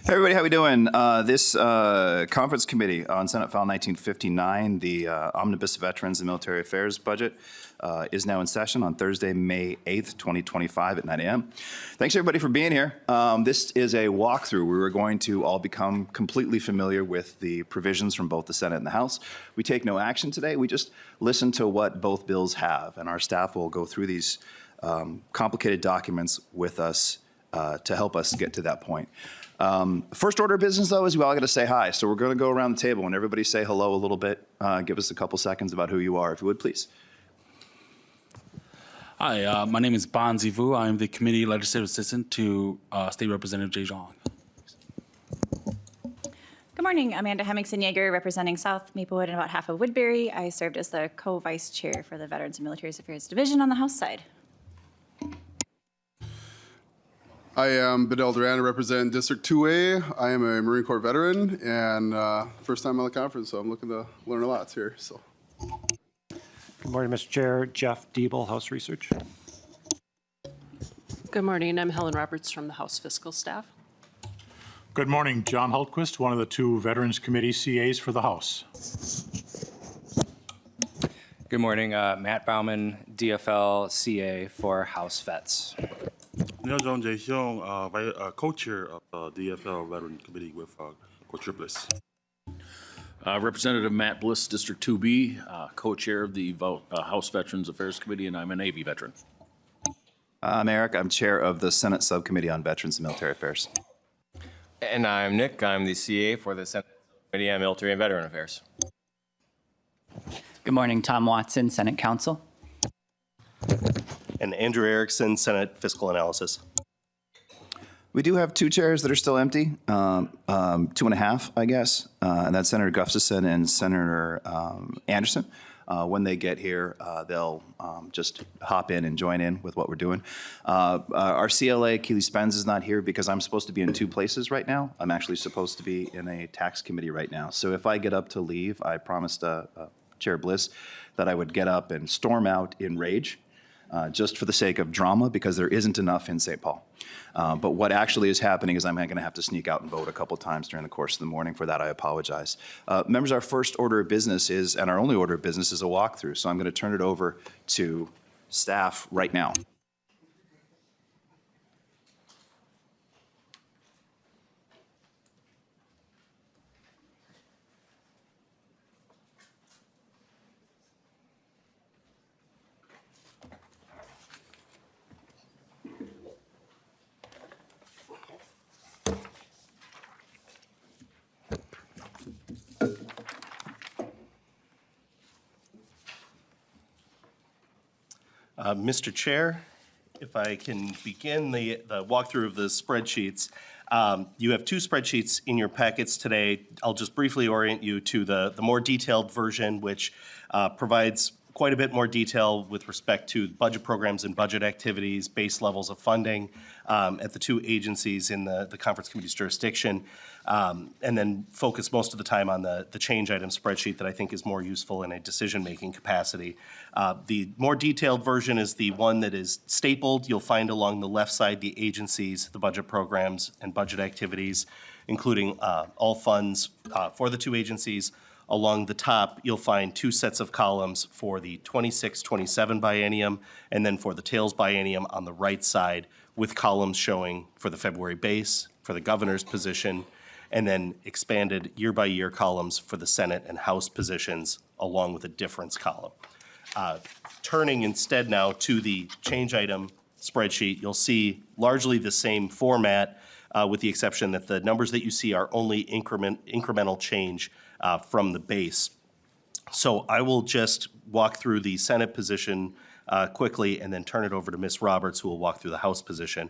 Hey everybody, how we doing? This conference committee on Senate File 1959, the Omnibus Veterans and Military Affairs budget, is now in session on Thursday, May 8th, 2025 at 9 a.m. Thanks everybody for being here. This is a walkthrough. We were going to all become completely familiar with the provisions from both the Senate and the House. We take no action today. We just listen to what both bills have, and our staff will go through these complicated documents with us to help us get to that point. First order of business, though, is we all got to say hi. So we're going to go around the table and everybody say hello a little bit. Give us a couple seconds about who you are, if you would, please. Hi, my name is Bonzi Vu. I'm the committee legislative assistant to State Representative Jay Zhang. Good morning, Amanda Hemmingson-Yeager, representing South Maplewood and about half of Woodbury. I served as the co-vice chair for the Veterans and Military Affairs Division on the House side. I am Bedell Duran. I represent District 2A. I am a Marine Corps veteran and first time on the conference, so I'm looking to learn a lot here. So. Good morning, Mr. Chair. Jeff Diebel, House Research. Good morning. I'm Helen Roberts from the House Fiscal Staff. Good morning. John Hultquist, one of the two Veterans Committee CAs for the House. Good morning. Matt Bauman, DFL CA for House Vets. John J. Xiong, co-chair of the DFL Veteran Committee with Co-chair Bliss. Representative Matt Bliss, District 2B, co-chair of the House Veterans Affairs Committee, and I'm a Navy veteran. I'm Eric. I'm chair of the Senate Subcommittee on Veterans and Military Affairs. And I'm Nick. I'm the CA for the Senate Subcommittee on Military and Veteran Affairs. Good morning. Tom Watson, Senate Counsel. And Andrew Erickson, Senate Fiscal Analysis. We do have two chairs that are still empty, 2.5, I guess, and that's Senator Gustafson and Senator Anderson. When they get here, they'll just hop in and join in with what we're doing. Our CLA, Keely Spence, is not here because I'm supposed to be in two places right now. I'm actually supposed to be in a tax committee right now. So if I get up to leave, I promised Chair Bliss that I would get up and storm out in rage. Just for the sake of drama, because there isn't enough in St. Paul. But what actually is happening is I'm going to have to sneak out and vote a couple times during the course of the morning. For that, I apologize. Members, our first order of business is, and our only order of business is a walkthrough. So I'm going to turn it over to staff right now. Mr. Chair, if I can begin the walkthrough of the spreadsheets. You have two spreadsheets in your packets today. I'll just briefly orient you to the more detailed version, which provides quite a bit more detail with respect to budget programs and budget activities, base levels of funding at the two agencies in the conference committee's jurisdiction, and then focus most of the time on the change item spreadsheet that I think is more useful in a decision-making capacity. The more detailed version is the one that is stapled. You'll find along the left side the agencies, the budget programs, and budget activities, including all funds for the two agencies. Along the top, you'll find two sets of columns for the 26-27 biennium and then for the tails biennium on the right side, with columns showing for the February base, for the governor's position, and then expanded year-by-year columns for the Senate and House positions, along with a difference column. Turning instead now to the change item spreadsheet, you'll see largely the same format, with the exception that the numbers that you see are only incremental change from the base. So I will just walk through the Senate position quickly and then turn it over to Ms. Roberts, who will walk through the House position.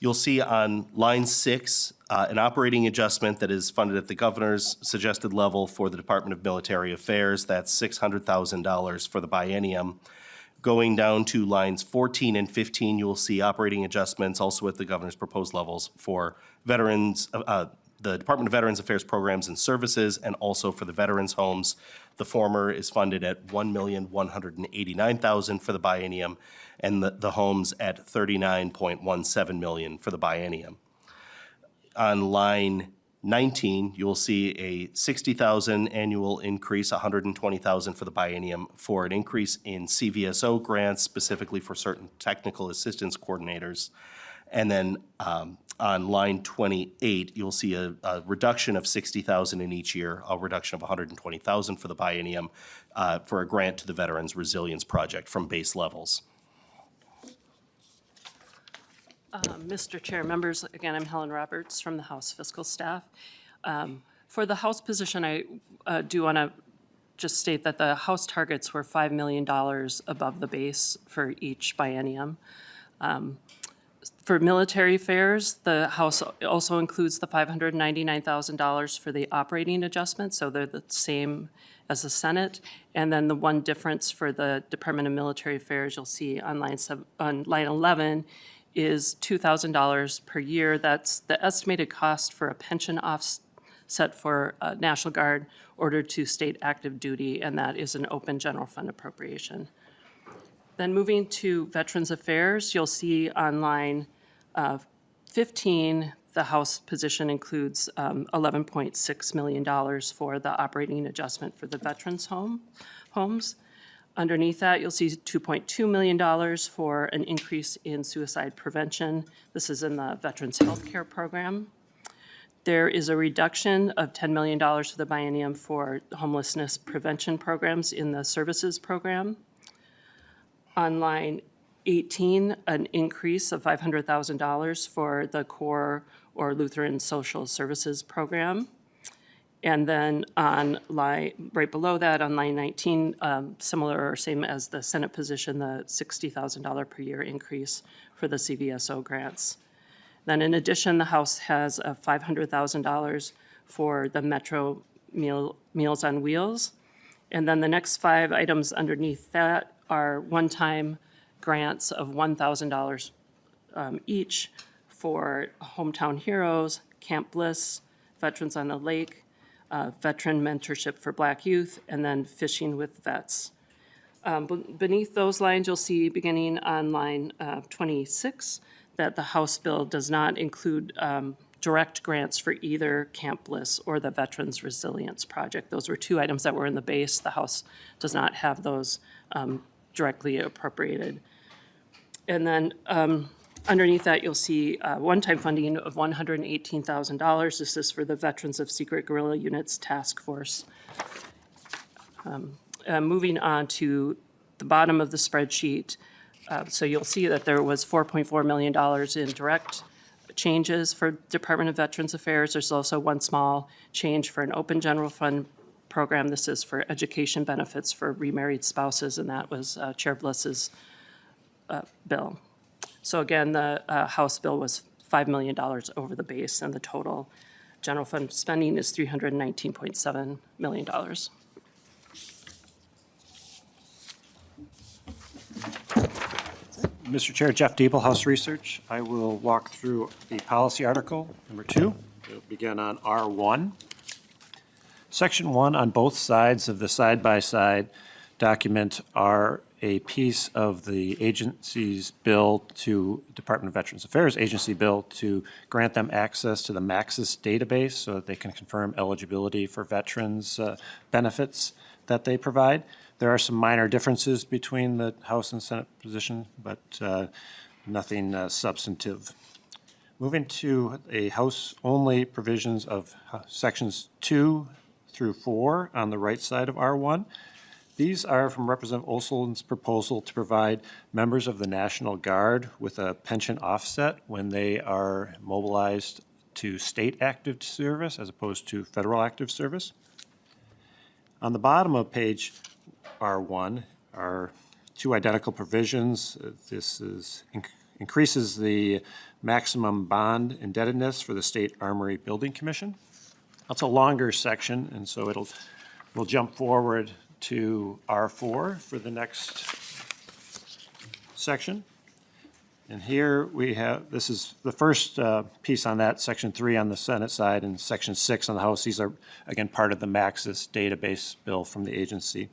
You'll see on line 6 an operating adjustment that is funded at the governor's suggested level for the Department of Military Affairs. That's $600,000 for the biennium. Going down to lines 14 and 15, you will see operating adjustments also at the governor's proposed levels for veterans, the Department of Veterans Affairs Programs and Services, and also for the veterans' homes. The former is funded at $1,189,000 for the biennium, and the homes at $39.17 million for the biennium. On line 19, you'll see a 60,000 annual increase, 120,000 for the biennium, for an increase in CVSO grants specifically for certain technical assistance coordinators. And then on line 28, you'll see a reduction of 60,000 in each year, a reduction of 120,000 for the biennium for a grant to the Veterans Resilience Project from base levels. Mr. Chair, members, again, I'm Helen Roberts from the House Fiscal Staff. For the House position, I do want to just state that the House targets were $5 million above the base for each biennium. For military affairs, the House also includes the $599,000 for the operating adjustment, so they're the same as the Senate. And then the one difference for the Department of Military Affairs, you'll see on line 11, is $2,000 per year. That's the estimated cost for a pension offset for National Guard ordered to state active duty, and that is an open general fund appropriation. Then moving to Veterans Affairs, you'll see on line 15, the House position includes $11.6 million for the operating adjustment for the veterans homes. Underneath that, you'll see $2.2 million for an increase in suicide prevention. This is in the Veterans Healthcare Program. There is a reduction of $10 million for the biennium for homelessness prevention programs in the services program. On line 18, an increase of $500,000 for the core or Lutheran Social Services Program. And then on line, right below that, on line 19, similar or same as the Senate position, the $60,000 per year increase for the CVSO grants. Then in addition, the House has a $500,000 for the Metro Meals on Wheels. And then the next 5 items underneath that are one-time grants of $1,000 each for Hometown Heroes, Camp Bliss, Veterans on the Lake, Veteran Mentorship for Black Youth, and then Fishing with Vets. Beneath those lines, you'll see beginning on line 26 that the House bill does not include direct grants for either Camp Bliss or the Veterans Resilience Project. Those were 2 items that were in the base. The House does not have those directly appropriated. And then underneath that, you'll see one-time funding of $118,000. This is for the Veterans of Secret Guerrilla Units Task Force. Moving on to the bottom of the spreadsheet, so you'll see that there was $4.4 million in direct changes for Department of Veterans Affairs. There's also one small change for an open general fund program. This is for education benefits for remarried spouses, and that was Chair Bliss's bill. So again, the House bill was $5 million over the base, and the total general fund spending is $319.7 million. Mr. Chair, Jeff Diebel, House Research. I will walk through the policy article, number 2. We'll begin on R1. Section 1 on both sides of the side-by-side document are a piece of the agency's bill to Department of Veterans Affairs agency bill to grant them access to the Maxis database so that they can confirm eligibility for veterans benefits that they provide. There are some minor differences between the House and Senate position, but nothing substantive. Moving to a House-only provisions of sections 2 through 4 on the right side of R1. These are from Representative Olson's proposal to provide members of the National Guard with a pension offset when they are mobilized to state active service as opposed to federal active service. On the bottom of page R1 are 2 identical provisions. This increases the maximum bond indebtedness for the State Armory Building Commission. That's a longer section, and so we'll jump forward to R4 for the next section. And here we have, this is the first piece on that, section 3 on the Senate side and section 6 on the House. These are, again, part of the Maxis database bill from the agency.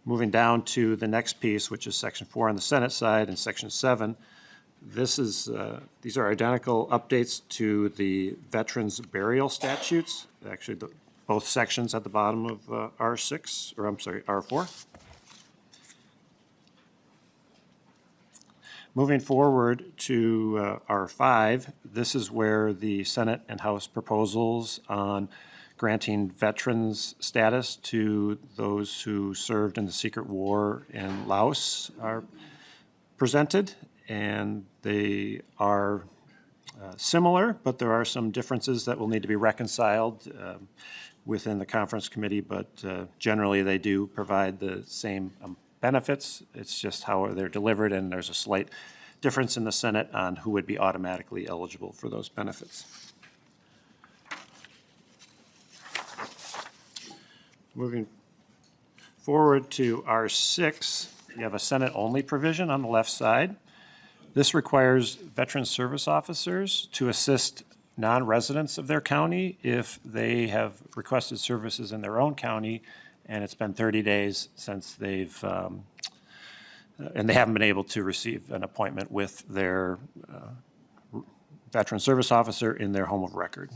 Moving down to the next piece, which is section 4 on the Senate side and section 7 These are identical updates to the veterans burial statutes. Actually, both sections at the bottom of R6, or I'm sorry, R4. Moving forward to R5, this is where the Senate and House proposals on granting veterans status to those who served in the secret war in Laos are presented, and they are similar, but there are some differences that will need to be reconciled within the conference committee, but generally they do provide the same benefits. It's just how they're delivered, and there's a slight difference in the Senate on who would be automatically eligible for those benefits. Moving forward to R6, you have a Senate-only provision on the left side. This requires veteran service officers to assist non-residents of their county if they have requested services in their own county and it's been 30 days since they've, and they haven't been able to receive an appointment with their veteran service officer in their home of record.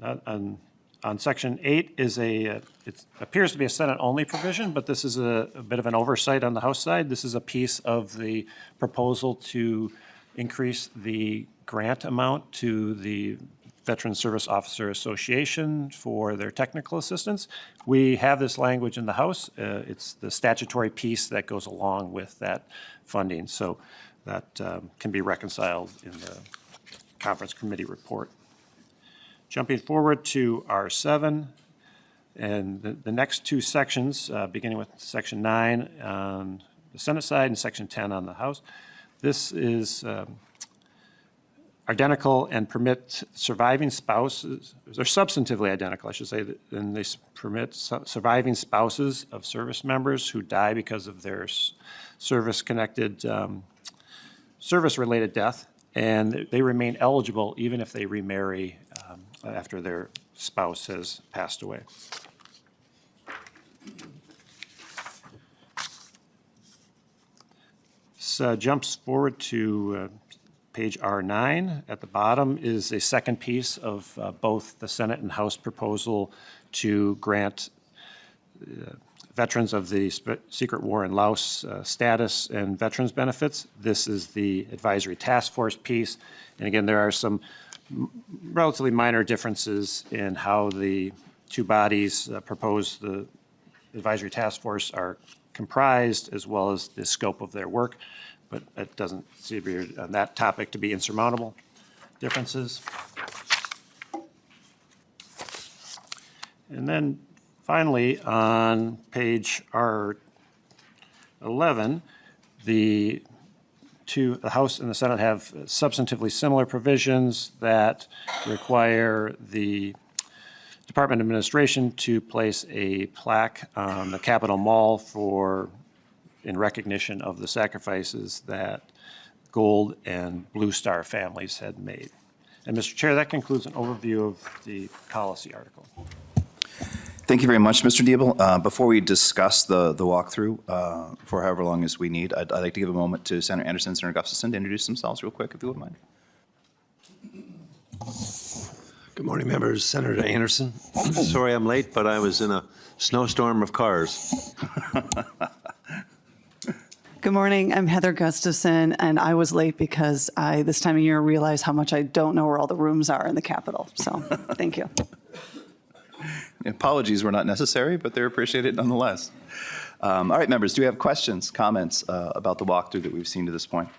On Section 8 it appears to be a Senate-only provision, but this is a bit of an oversight on the House side. This is a piece of the proposal to increase the grant amount to the Veteran Service Officer Association for their technical assistance. We have this language in the House. It's the statutory piece that goes along with that funding, so that can be reconciled in the conference committee report. Jumping forward to R7, and the next two sections, beginning with Section 9 on the Senate side and Section 10 on the House. This is identical and permit surviving spouses, they're substantively identical, I should say, and they permit surviving spouses of service members who die because of their service-connected, service-related death, and they remain eligible even if they remarry after their spouse has passed away. This jumps forward to page R9. At the bottom is a second piece of both the Senate and House proposal to grant veterans of the secret war in Laos status and veterans benefits. This is the advisory task force piece. And again, there are some relatively minor differences in how the two bodies propose the advisory task force are comprised, as well as the scope of their work, but it doesn't seem on that topic to be insurmountable differences. And then finally, on page R11, the House and the Senate have substantively similar provisions that require the Department of Administration to place a plaque on the Capitol Mall in recognition of the sacrifices that Gold and Blue Star families had made. And Mr. Chair, that concludes an overview of the policy article. Thank you very much, Mr. Diebel. Before we discuss the walkthrough for however long as we need, I'd like to give a moment to Senator Anderson and Senator Gustafson to introduce themselves real quick, if you wouldn't mind. Good morning, members. Senator Anderson. Sorry I'm late, but I was in a snowstorm of cars. Good morning. I'm Heather Gustafson, and I was late because I, this time of year, realize how much I don't know where all the rooms are in the Capitol. So thank you. Apologies were not necessary, but they're appreciated nonetheless. All right, members, do we have questions, comments about the walkthrough that we've seen to this point?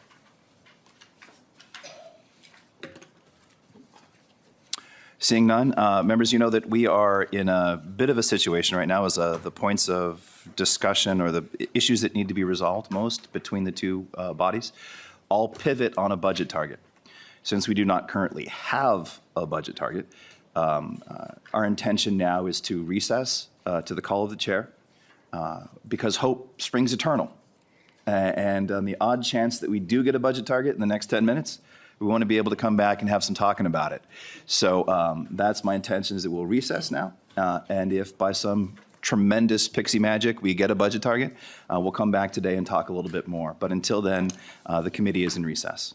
Seeing none, members, you know that we are in a bit of a situation right now as the points of discussion or the issues that need to be resolved most between the two bodies all pivot on a budget target. Since we do not currently have a budget target, our intention now is to recess to the call of the chair because hope springs eternal. And on the odd chance that we do get a budget target in the next 10 minutes, we want to be able to come back and have some talking about it. So that's my intention, is that we'll recess now. And if by some tremendous pixie magic, we get a budget target, we'll come back today and talk a little bit more. But until then, the committee is in recess.